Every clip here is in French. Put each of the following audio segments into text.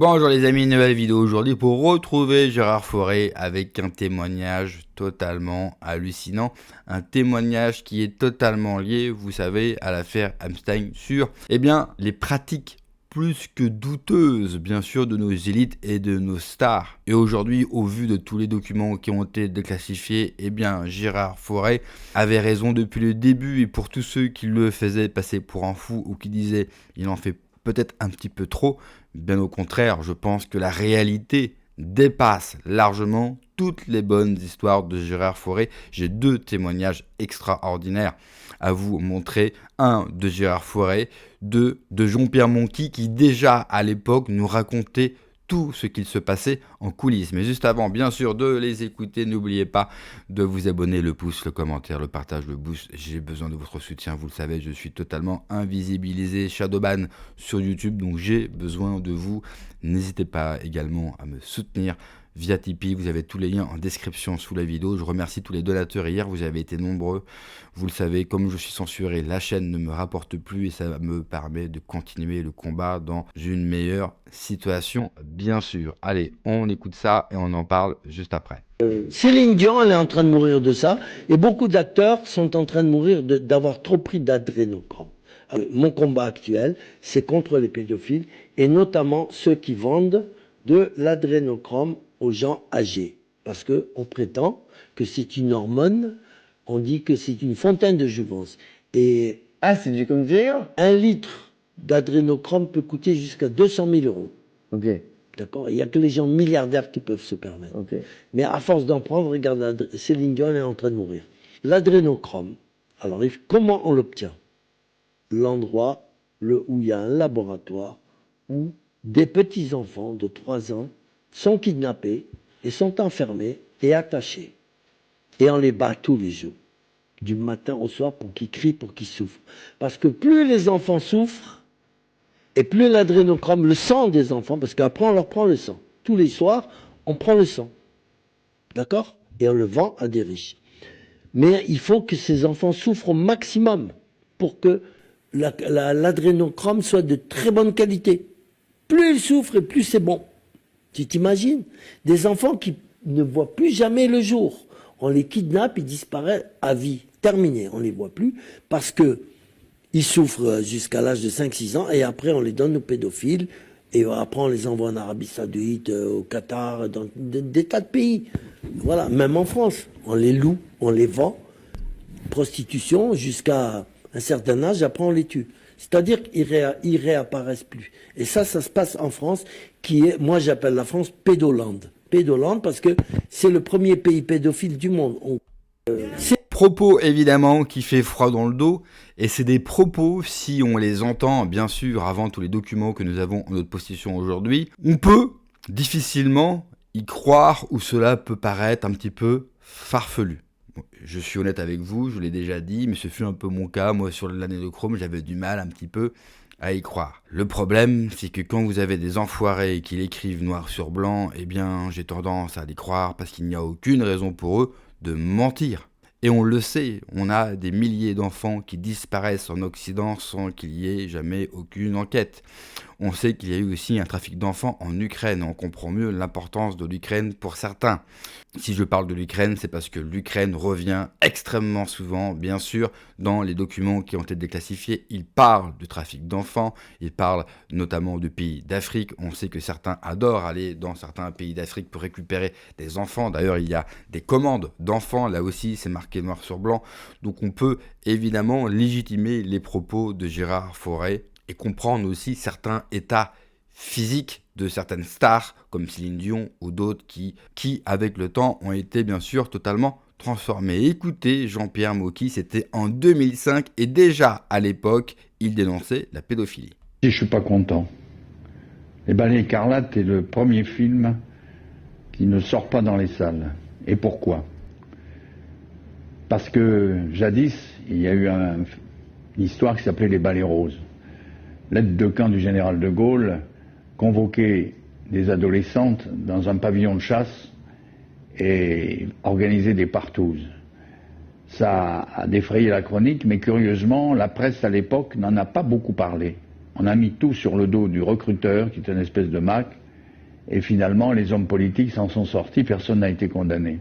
Bonjour les amis, nouvelle vidéo aujourd'hui pour retrouver Gérard Fauré avec un témoignage totalement hallucinant. Un témoignage qui est totalement lié, vous savez, à l'affaire Epstein sur les pratiques plus que douteuses, bien sûr, de nos élites et de nos stars. Et aujourd'hui, au vu de tous les documents qui ont été déclassifiés, Gérard Fauré avait raison depuis le début. Et pour tous ceux qui le faisaient passer pour un fou ou qui disaient il en fait peut-être un petit peu trop, bien au contraire, je pense que la réalité dépasse largement toutes les bonnes histoires de Gérard Fauré. J'ai deux témoignages extraordinaires à vous montrer. Un de Gérard Fauré, deux de Jean-Pierre Monchy qui déjà à l'époque nous racontait tout ce qu'il se passait en coulisses. Mais juste avant, bien sûr, de les écouter, n'oubliez pas de vous abonner, le pouce, le commentaire, le partage, le boost. J'ai besoin de votre soutien, vous le savez, je suis totalement invisibilisé, shadowban sur YouTube, donc j'ai besoin de vous. N'hésitez pas également à me soutenir via Tipeee, vous avez tous les liens en description sous la vidéo. Je remercie tous les donateurs hier, vous avez été nombreux. Vous le savez, comme je suis censuré, la chaîne ne me rapporte plus et ça me permet de continuer le combat dans une meilleure situation, bien sûr. Allez, on écoute ça et on en parle juste après. Céline Dion, elle est en train de mourir de ça, et beaucoup d'acteurs sont en train de mourir d'avoir trop pris d'adrénochrome. Mon combat actuel, c'est contre les pédophiles, et notamment ceux qui vendent de l'adrénochrome aux gens âgés. Parce qu'on prétend que c'est une hormone, on dit que c'est une fontaine de jouvence. Et Ah, c'est du conduire? 1 litre d'adrénochrome peut coûter jusqu'à 200 000 euros. Ok, D'accord. Il n'y a que les gens milliardaires qui peuvent se permettre. ok. Mais à force d'en prendre, regarde, Céline Dion est en train de mourir. L'adrénochrome, alors comment on l'obtient? L'endroit où il y a un laboratoire où des petits-enfants de 3 ans sont kidnappés et sont enfermés et attachés. Et on les bat tous les jours, du matin au soir, pour qu'ils crient, pour qu'ils souffrent. Parce que plus les enfants souffrent, et plus l'adrénochrome, le sang des enfants, parce qu'après on leur prend le sang. Tous les soirs, on prend le sang. D'accord? Et on le vend à des riches. Mais il faut que ces enfants souffrent au maximum pour que l'adrénochrome soit de très bonne qualité. Plus ils souffrent et plus c'est bon. Tu t'imagines? Des enfants qui ne voient plus jamais le jour. On les kidnappe, ils disparaissent à vie. Terminé, on ne les voit plus parce que ils souffrent jusqu'à l'âge de 5-6 ans et après on les donne aux pédophiles et après on les envoie en Arabie Saoudite, au Qatar, dans des tas de pays. Voilà, même en France, on les loue, on les vend, prostitution jusqu'à un certain âge, après on les tue. C'est-à-dire qu'ils réapparaissent plus. Et ça se passe en France, qui est, moi j'appelle la France pédolande. Pédolande parce que c'est le premier pays pédophile du monde. Propos évidemment qui fait froid dans le dos, et c'est des propos, si on les entend bien sûr avant tous les documents que nous avons en notre possession aujourd'hui, on peut difficilement y croire ou cela peut paraître un petit peu farfelu. Je suis honnête avec vous, je l'ai déjà dit, mais ce fut un peu mon cas. Moi sur l'adrénochrome, j'avais du mal un petit peu à y croire. Le problème, c'est que quand vous avez des enfoirés qui l'écrivent noir sur blanc, j'ai tendance à les croire parce qu'il n'y a aucune raison pour eux de mentir. Et on le sait, on a des milliers d'enfants qui disparaissent en Occident sans qu'il y ait jamais aucune enquête. On sait qu'il y a eu aussi un trafic d'enfants en Ukraine. On comprend mieux l'importance de l'Ukraine pour certains. Si je parle de l'Ukraine, c'est parce que l'Ukraine revient extrêmement souvent, bien sûr, dans les documents qui ont été déclassifiés. Il parle du trafic d'enfants, il parle notamment de pays d'Afrique. On sait que certains adorent aller dans certains pays d'Afrique pour récupérer des enfants. D'ailleurs, il y a des commandes d'enfants, là aussi, c'est marqué noir sur blanc. Donc on peut évidemment légitimer les propos de Gérard Fauré et comprendre aussi certains états physiques de certaines stars comme Céline Dion ou d'autres qui avec le temps ont été bien sûr totalement transformés. Écoutez, Jean-Pierre Monchy, c'était en 2005 et déjà à l'époque, il dénonçait la pédophilie. Je suis pas content. Les Balais Écarlates est le premier film qui ne sort pas dans les salles. Et pourquoi? Parce que jadis, il y a eu une histoire qui s'appelait les Balais Roses. L'aide de camp du général de Gaulle convoquait des adolescentes dans un pavillon de chasse et organisait des partouzes. Ça a défrayé la chronique, mais curieusement, la presse à l'époque n'en a pas beaucoup parlé. On a mis tout sur le dos du recruteur, qui est une espèce de Mac, Et finalement, les hommes politiques s'en sont sortis, personne n'a été condamné.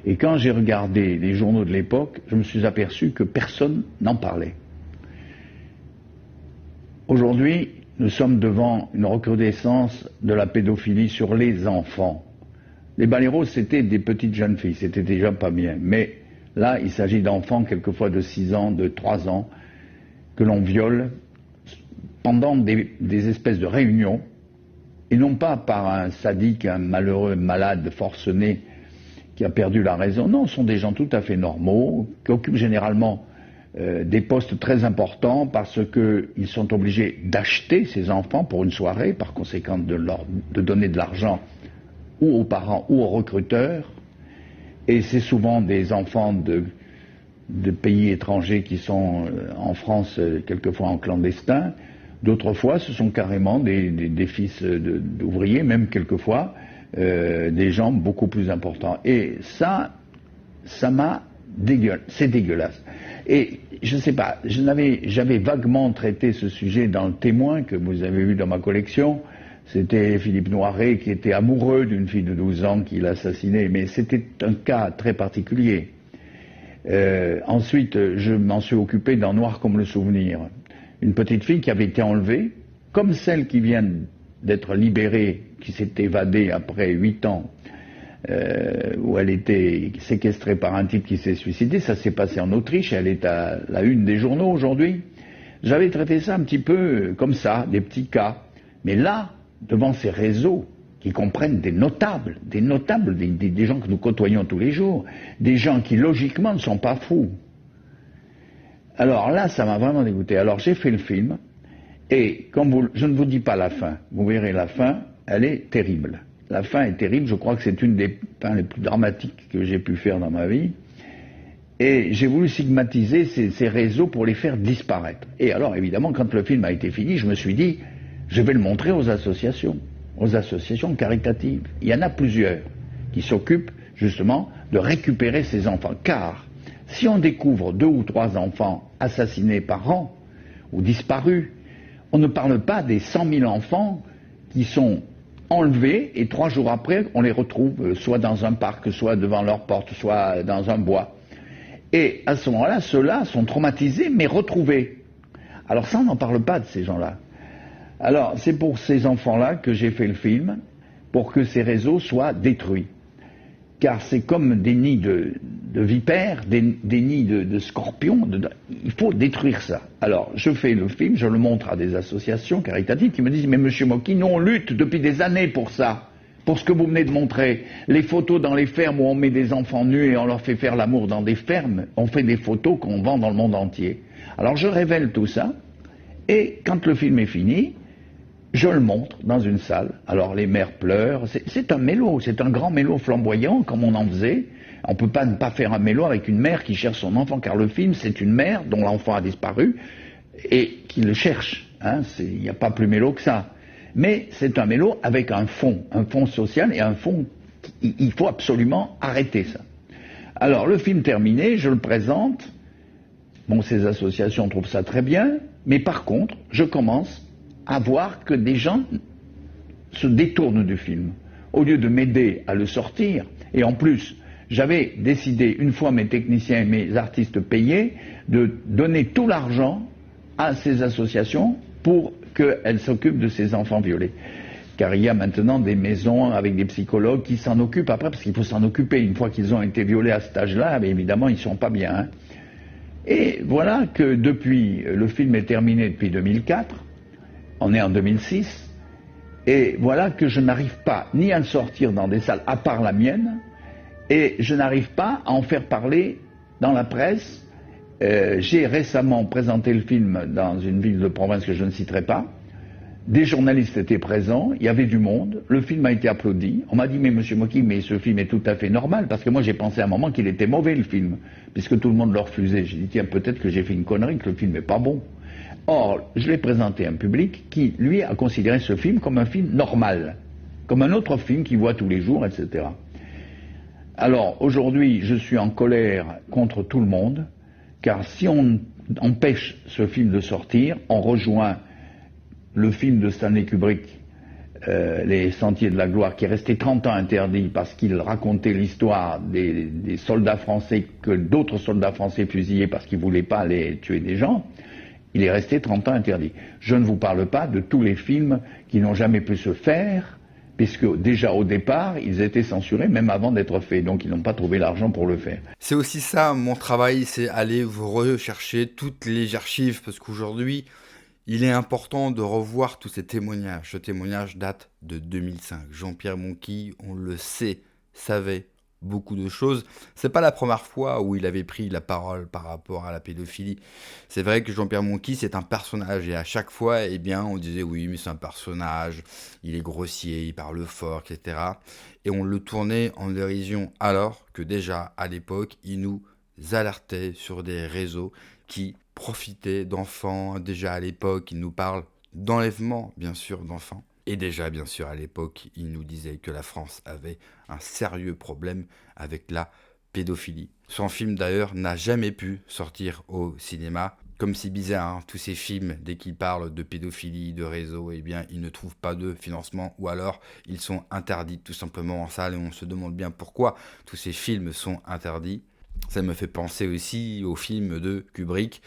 Et quand j'ai regardé les journaux de l'époque, je me suis aperçu que personne n'en parlait. Aujourd'hui, nous sommes devant une recrudescence de la pédophilie sur les enfants. Les baléros, c'était des petites jeunes filles, c'était déjà pas bien. Mais là, il s'agit d'enfants, quelquefois de 6 ans, de 3 ans, que l'on viole pendant des espèces de réunions, et non pas par un sadique, un malheureux malade forcené qui a perdu la raison. Non, ce sont des gens tout à fait normaux, qui occupent généralement des postes très importants parce qu'ils sont obligés d'acheter ces enfants pour une soirée, par conséquent de donner de l'argent ou aux parents ou aux recruteurs. Et c'est souvent des enfants de pays étrangers qui sont en France quelquefois en clandestin. D'autres fois, ce sont carrément des fils d'ouvriers, même quelquefois des gens beaucoup plus importants. Et ça m'a c'est dégueulasse. Et je ne sais pas, j'avais vaguement traité ce sujet dans Le Témoin que vous avez vu dans ma collection. C'était Philippe Noiret qui était amoureux d'une fille de 12 ans qu'il assassinait, mais c'était un cas très particulier. Ensuite, je m'en suis occupé dans Noir comme le souvenir. Une petite fille qui avait été enlevée, comme celle qui vient d'être libérée, qui s'est évadée après 8 ans, où elle était séquestrée par un type qui s'est suicidé. Ça s'est passé en Autriche, elle est à la une des journaux aujourd'hui. J'avais traité ça un petit peu comme ça, des petits cas. Mais là, devant ces réseaux qui comprennent des notables, des gens que nous côtoyons tous les jours, des gens qui logiquement ne sont pas fous. Alors là, ça m'a vraiment dégoûté. Alors j'ai fait le film, et je ne vous dis pas la fin, vous verrez la fin, elle est terrible. La fin est terrible, je crois que c'est une des fins les plus dramatiques que j'ai pu faire dans ma vie. Et j'ai voulu stigmatiser ces réseaux pour les faire disparaître. Et alors évidemment, quand le film a été fini, je me suis dit, je vais le montrer aux associations caritatives. Il y en a plusieurs qui s'occupent justement de récupérer ces enfants. Car si on découvre 2 ou 3 enfants assassinés par an ou disparus, on ne parle pas des 100 000 enfants qui sont enlevés et 3 jours après on les retrouve soit dans un parc, soit devant leur porte, soit dans un bois. Et à ce moment-là, ceux-là sont traumatisés mais retrouvés. Alors ça, on n'en parle pas de ces gens-là. Alors c'est pour ces enfants-là que j'ai fait le film, pour que ces réseaux soient détruits. Car c'est comme des nids de vipères, des nids de scorpions, il faut détruire ça. Alors je fais le film, je le montre à des associations caritatives qui me disent « Mais monsieur Mocky, nous on lutte depuis des années pour ça, pour ce que vous venez de montrer. Les photos dans les fermes où on met des enfants nus et on leur fait faire l'amour dans des fermes, on fait des photos qu'on vend dans le monde entier. » Alors je révèle tout ça, et quand le film est fini, je le montre dans une salle. Alors les mères pleurent, c'est un mélo, c'est un grand mélo flamboyant comme on en faisait. On ne peut pas ne pas faire un mélo avec une mère qui cherche son enfant, car le film c'est une mère dont l'enfant a disparu et qui le cherche. Il n'y a pas plus mélo que ça. Mais c'est un mélo avec un fond social et un fond, il faut absolument arrêter ça. Alors le film terminé, je le présente. Bon, ces associations trouvent ça très bien, mais par contre, je commence à voir que des gens se détournent du film. Au lieu de m'aider à le sortir, et en plus, j'avais décidé, une fois mes techniciens et mes artistes payés, de donner tout l'argent à ces associations pour qu'elles s'occupent de ces enfants violés. Car il y a maintenant des maisons avec des psychologues qui s'en occupent après, parce qu'il faut s'en occuper. Une fois qu'ils ont été violés à cet âge-là, évidemment, ils ne sont pas bien. Et voilà que depuis, le film est terminé depuis 2004, on est en 2006, et voilà que je n'arrive pas ni à le sortir dans des salles, à part la mienne, et je n'arrive pas à en faire parler dans la presse. J'ai récemment présenté le film dans une ville de province que je ne citerai pas. Des journalistes étaient présents, il y avait du monde, le film a été applaudi. On m'a dit, mais monsieur Mocky, mais ce film est tout à fait normal, parce que moi j'ai pensé à un moment qu'il était mauvais le film, puisque tout le monde le refusait. J'ai dit, tiens, peut-être que j'ai fait une connerie, que le film n'est pas bon. Or, je l'ai présenté à un public qui, lui, a considéré ce film comme un film normal, comme un autre film qu'il voit tous les jours, etc. Alors, aujourd'hui, je suis en colère contre tout le monde, car si on empêche ce film de sortir, on rejoint le film de Stanley Kubrick, les Sentiers de la Gloire, qui est resté 30 ans interdit parce qu'il racontait l'histoire des soldats français, que d'autres soldats français fusillaient parce qu'ils ne voulaient pas aller tuer des gens, il est resté 30 ans interdit. Je ne vous parle pas de tous les films qui n'ont jamais pu se faire, puisque déjà au départ, ils étaient censurés même avant d'être faits, donc ils n'ont pas trouvé l'argent pour le faire. C'est aussi ça, mon travail, c'est aller vous rechercher toutes les archives, parce qu'aujourd'hui, il est important de revoir tous ces témoignages. Ce témoignage date de 2005. Jean-Pierre Monchy, on le sait, savait beaucoup de choses. C'est pas la première fois où il avait pris la parole par rapport à la pédophilie. C'est vrai que Jean-Pierre Monchy, c'est un personnage, et à chaque fois, eh bien, on disait oui, mais c'est un personnage, il est grossier, il parle fort, etc. Et on le tournait en dérision, alors que déjà, à l'époque, il nous alertait sur des réseaux qui profitaient d'enfants. Déjà à l'époque, il nous parle d'enlèvement, bien sûr, d'enfants. Et déjà, bien sûr, à l'époque, il nous disait que la France avait un sérieux problème avec la pédophilie. Son film, d'ailleurs, n'a jamais pu sortir au cinéma. Comme c'est bizarre, hein, tous ces films, dès qu'ils parlent de pédophilie, de réseau, eh bien, ils ne trouvent pas de financement, ou alors ils sont interdits tout simplement en salle, et on se demande bien pourquoi tous ces films sont interdits. Ça me fait penser aussi au film de Kubrick,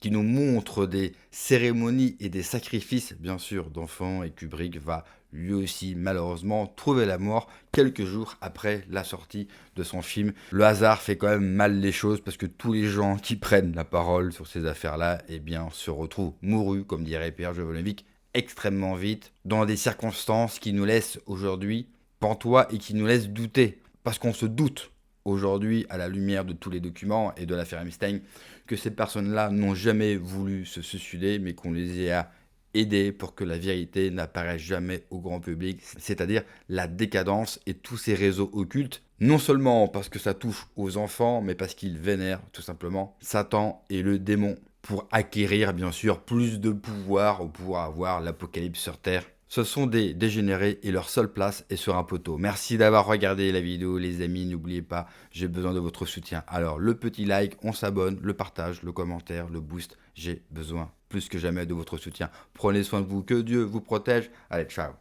qui nous montre des cérémonies et des sacrifices, bien sûr, d'enfants, et Kubrick va lui aussi, malheureusement, trouver la mort quelques jours après la sortie de son film. Le hasard fait quand même mal les choses, parce que tous les gens qui prennent la parole sur ces affaires-là, eh bien, se retrouvent mourus, comme dirait Pierre Jovanovic, extrêmement vite, dans des circonstances qui nous laissent aujourd'hui pantois et qui nous laissent douter, parce qu'on se doute aujourd'hui, à la lumière de tous les documents et de l'affaire Epstein, que ces personnes-là n'ont jamais voulu se suicider, mais qu'on les a aidés pour que la vérité n'apparaisse jamais au grand public, c'est-à-dire la décadence et tous ces réseaux occultes, non seulement parce que ça touche aux enfants, mais parce qu'ils vénèrent tout simplement Satan et le démon, pour acquérir bien sûr plus de pouvoir, ou pour avoir l'apocalypse sur Terre. Ce sont des dégénérés et leur seule place est sur un poteau. Merci d'avoir regardé la vidéo les amis, n'oubliez pas, j'ai besoin de votre soutien. Alors le petit like, on s'abonne, le partage, le commentaire, le boost, j'ai besoin plus que jamais de votre soutien. Prenez soin de vous, que Dieu vous protège. Allez, ciao.